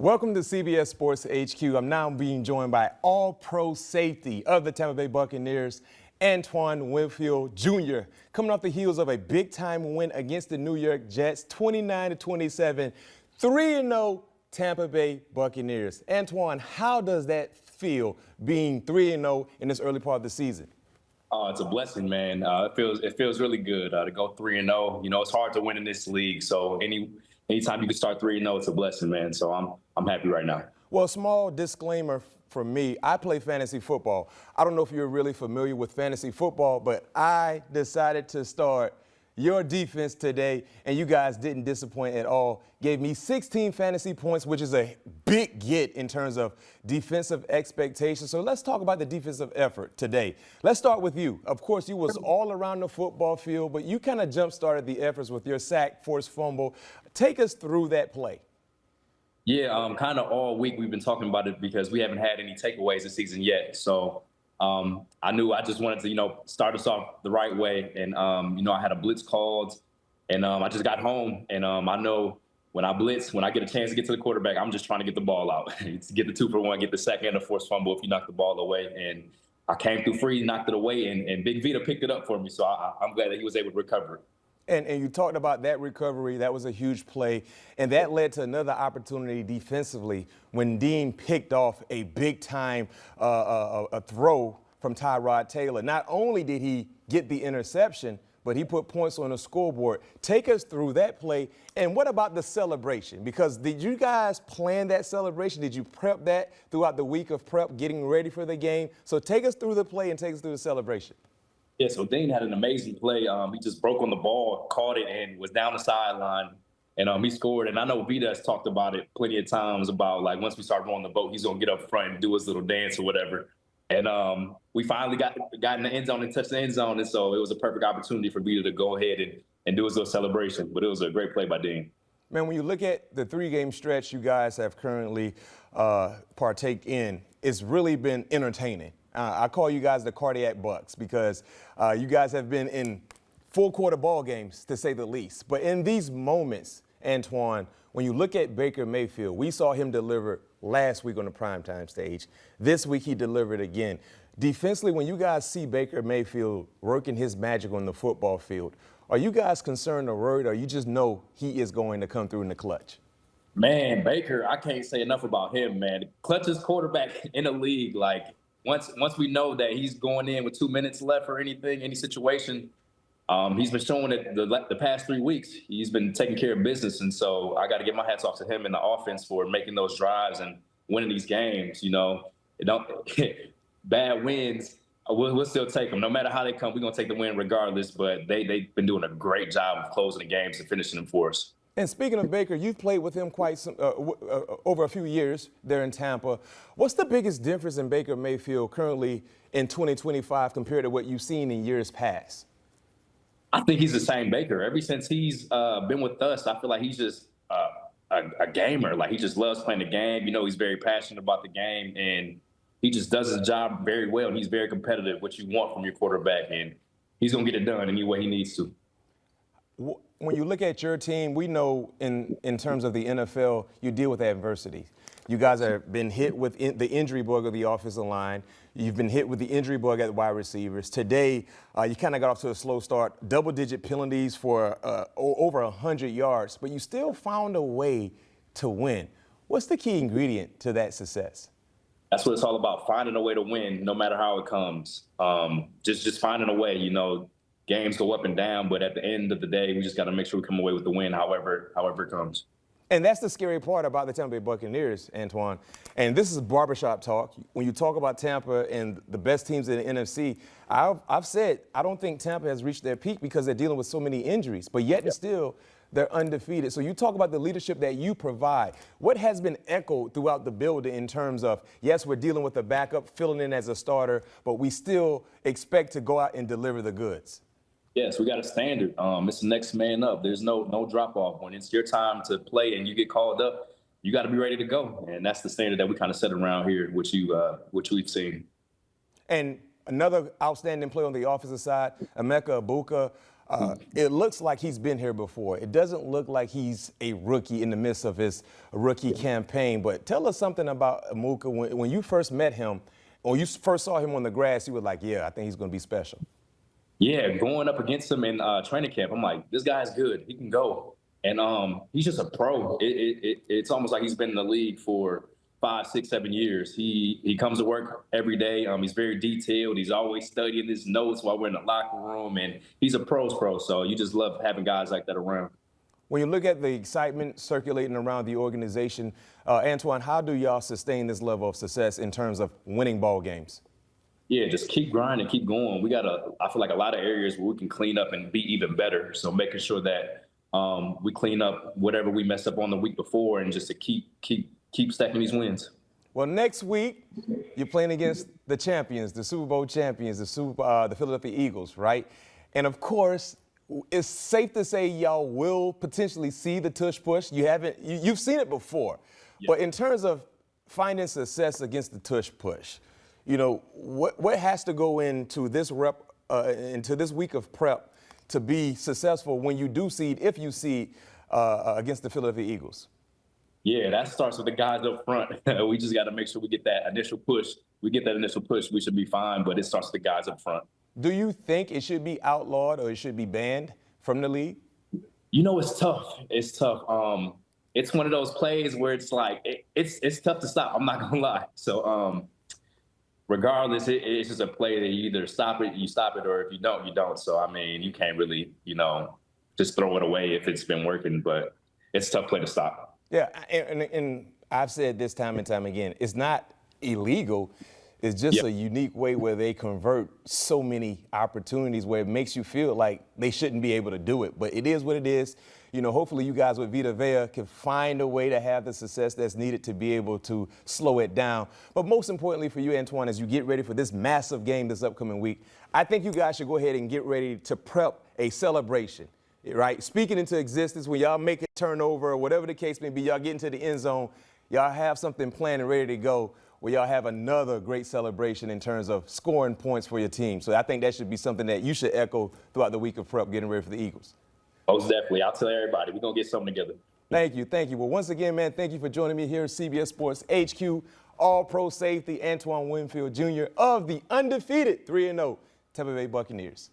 Welcome to CBS Sports HQ. I'm now being joined by all-pro safety of the Tampa Bay Buccaneers, Antoine Winfield Jr., coming off the heels of a big-time win against the New York Jets, 29-27, 3-0 Tampa Bay Buccaneers. Antoine, how does that feel being 3-0 in this early part of the season? Oh, it's a blessing, man. It feels really good to go 3-0. You know, it's hard to win in this league, so anytime you can start 3-0, it's a blessing, man. So I'm happy right now. Well, a small disclaimer from me. I play fantasy football. I don't know if you're really familiar with fantasy football, but I decided to start your defense today, and you guys didn't disappoint at all. Gave me 16 fantasy points, which is a big get in terms of defensive expectations. So let's talk about the defensive effort today. Let's start with you. Of course, you was all around the football field, but you kind of jump-started the efforts with your sack, forced fumble. Take us through that play. Yeah, kind of all week we've been talking about it because we haven't had any takeaways this season yet. So I knew I just wanted to, start us off the right way. And, I had a blitz called, and I just got home. And I know when I blitz, when I get a chance to get to the quarterback, I'm just trying to get the ball out. To get the 2-for-1, get the sack and the forced fumble if you knock the ball away. And I came through free, knocked it away, and Big Vita picked it up for me. So I'm glad that he was able to recover it. And you talked about that recovery. That was a huge play. And that led to another opportunity defensively when Dean picked off a big-time a throw from Tyrod Taylor. Not only did he get the interception, but he put points on the scoreboard. Take us through that play. And what about the celebration? Because did you guys plan that celebration? Did you prep that throughout the week of prep, getting ready for the game? So take us through the play and take us through the celebration. Yeah, so Dean had an amazing play. He just broke on the ball, caught it, and was down the sideline. And he scored. And I know Vita has talked about it plenty of times about, like, once we start rolling the boat, he's going to get up front and do his little dance or whatever. And we finally got in the end zone and touched the end zone. And so it was a perfect opportunity for Vita to go ahead and do his little celebration. But it was a great play by Dean. Man, when you look at the three-game stretch you guys have currently partake in, it's really been entertaining. I call you guys the cardiac Bucks because you guys have been in full-quarter ball games, to say the least. But in these moments, Antoine, when you look at Baker Mayfield, we saw him deliver last week on the primetime stage. This week he delivered again. Defensively, when you guys see Baker Mayfield working his magic on the football field, are you guys concerned or worried, or you just know he is going to come through in the clutch? Man, Baker, I can't say enough about him, man. The clutchest quarterback in the league. Like, once we know that he's going in with 2 minutes left or anything, any situation, he's been showing it the past 3 weeks. He's been taking care of business. And so I got to get my hats off to him and the offense for making those drives and winning these games. Bad wins, we'll still take them. No matter how they come, we're going to take the win regardless. But they've been doing a great job of closing the games and finishing them for us. And speaking of Baker, you've played with him over a few years there in Tampa. What's the biggest difference in Baker Mayfield currently in 2025 compared to what you've seen in years past? I think he's the same Baker. Ever since he's been with us, I feel like he's just a gamer. Like, he just loves playing the game. He's very passionate about the game, and he just does his job very well, and he's very competitive, which you want from your quarterback, and he's going to get it done any way he needs to. When you look at your team, we know in terms of the NFL, you deal with adversity. You guys have been hit with the injury bug of the offensive line. You've been hit with the injury bug at the wide receivers. Today, you kind of got off to a slow start, double-digit penalties for over 100 yards, but you still found a way to win. What's the key ingredient to that success? That's what it's all about, finding a way to win, no matter how it comes. Just finding a way, Games go up and down, but at the end of the day, we just got to make sure we come away with the win, however it comes. And that's the scary part about the Tampa Bay Buccaneers, Antoine. And this is barbershop talk. When you talk about Tampa and the best teams in the NFC, I've said I don't think Tampa has reached their peak because they're dealing with so many injuries, but yet and still they're undefeated. So you talk about the leadership that you provide. What has been echoed throughout the building in terms of, yes, we're dealing with a backup, filling in as a starter, but we still expect to go out and deliver the goods? Yes, we got a standard. It's the next man up. There's no drop off. When it's your time to play and you get called up, you got to be ready to go. And that's the standard that we kind of set around here, which we've seen. And another outstanding play on the offensive side, Emeka Egbuka. It looks like he's been here before. It doesn't look like he's a rookie in the midst of his rookie campaign. But tell us something about Egbuka. When you first met him, or you first saw him on the grass, you were like, yeah, I think he's going to be special. Yeah, going up against him in training camp, I'm like, this guy's good. He can go. And he's just a pro. It's almost like he's been in the league for 5, 6, 7 years. He comes to work every day. He's very detailed. He's always studying his notes while we're in the locker room, and he's a pro's pro. So you just love having guys like that around. When you look at the excitement circulating around the organization, Antoine, how do y'all sustain this level of success in terms of winning ball games? Yeah, just keep grinding, keep going. I feel like a lot of areas where we can clean up and be even better. So making sure that we clean up whatever we messed up on the week before, and just to keep stacking these wins. Well, next week, you're playing against the champions, the Super Bowl champions, the Philadelphia Eagles, right? And of course, it's safe to say y'all will potentially see the tush push. You've seen it before. Yeah. But in terms of finding success against the tush push, you know, what has to go into this into this week of prep to be successful when you do seed, if you seed against the Philadelphia Eagles? Yeah, that starts with the guys up front. We just got to make sure we get that initial push. We get that initial push, we should be fine, but it starts with the guys up front. Do you think it should be outlawed or it should be banned from the league? You know, it's tough. It's tough. It's one of those plays where it's like, it's tough to stop. I'm not going to lie. So regardless, it's just a play that you either stop it, or if you don't, you don't. So, I mean, you can't really, just throw it away if it's been working, but it's a tough play to stop. Yeah, and I've said this time and time again, it's not illegal. It's just a unique way where they convert so many opportunities where it makes you feel like they shouldn't be able to do it. But it is what it is. You know, hopefully you guys with Vita Vea can find a way to have the success that's needed to be able to slow it down. But most importantly for you, Antoine, as you get ready for this massive game this upcoming week, I think you guys should go ahead and get ready to prep a celebration. Right? Speaking into existence, when y'all make a turnover or whatever the case may be, y'all get into the end zone, y'all have something planned and ready to go where y'all have another great celebration in terms of scoring points for your team. So I think that should be something that you should echo throughout the week of prep getting ready for the Eagles. Most definitely. I'll tell everybody. We're going to get something together. Thank you. Thank you. Well, once again, man, thank you for joining me here at CBS Sports HQ. All-Pro safety Antoine Winfield Jr. of the undefeated 3-0 Tampa Bay Buccaneers.